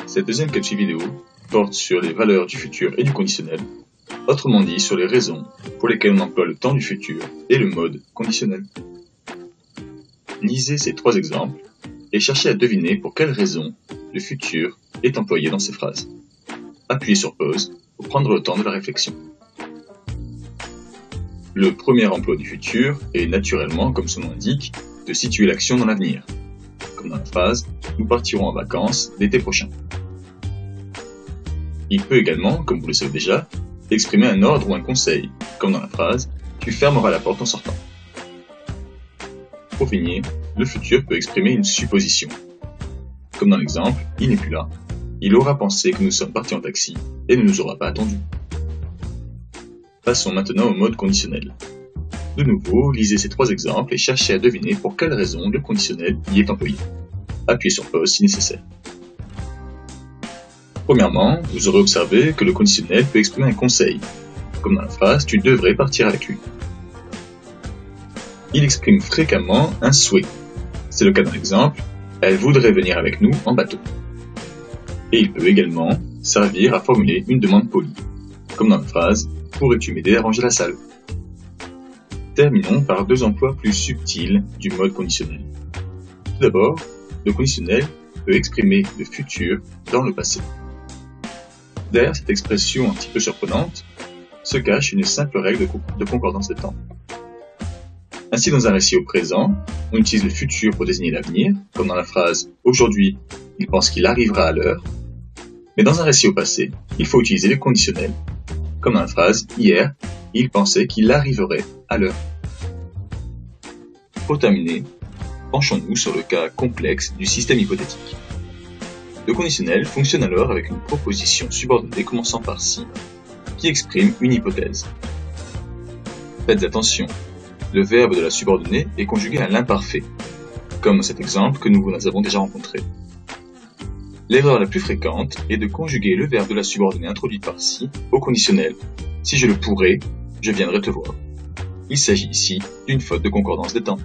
Cette deuxième capsule vidéo porte sur les valeurs du futur et du conditionnel, autrement dit sur les raisons pour lesquelles on emploie le temps du futur et le mode conditionnel. Lisez ces 3 exemples et cherchez à deviner pour quelles raisons le futur est employé dans ces phrases. Appuyez sur pause pour prendre le temps de la réflexion. Le premier emploi du futur est naturellement, comme son nom l'indique, de situer l'action dans l'avenir, comme dans la phrase « Nous partirons en vacances l'été prochain ». Il peut également, comme vous le savez déjà, exprimer un ordre ou un conseil, comme dans la phrase « Tu fermeras la porte en sortant ». Pour finir, le futur peut exprimer une supposition, comme dans l'exemple « Il n'est plus là ». Il aura pensé que nous sommes partis en taxi et ne nous aura pas attendus. Passons maintenant au mode conditionnel. De nouveau, lisez ces 3 exemples et cherchez à deviner pour quelles raisons le conditionnel y est employé. Appuyez sur pause si nécessaire. Premièrement, vous aurez observé que le conditionnel peut exprimer un conseil, comme dans la phrase « Tu devrais partir avec lui ». Il exprime fréquemment un souhait. C'est le cas dans l'exemple « Elle voudrait venir avec nous en bateau ». Et il peut également servir à formuler une demande polie, comme dans la phrase « Pourrais-tu m'aider à ranger la salle ?» Terminons par 2 emplois plus subtils du mode conditionnel. Tout d'abord, le conditionnel peut exprimer le futur dans le passé. Derrière cette expression un petit peu surprenante, se cache une simple règle de concordance de temps. Ainsi, dans un récit au présent, on utilise le futur pour désigner l'avenir, comme dans la phrase « Aujourd'hui, il pense qu'il arrivera à l'heure ». Mais dans un récit au passé, il faut utiliser le conditionnel, comme dans la phrase « Hier, il pensait qu'il arriverait à l'heure ». Pour terminer, penchons-nous sur le cas complexe du système hypothétique. Le conditionnel fonctionne alors avec une proposition subordonnée commençant par « si » qui exprime une hypothèse. Faites attention, le verbe de la subordonnée est conjugué à l'imparfait, comme dans cet exemple que nous avons déjà rencontré. L'erreur la plus fréquente est de conjuguer le verbe de la subordonnée introduit par « si » au conditionnel. Si je le pourrais, je viendrai te voir. Il s'agit ici d'une faute de concordance des temps.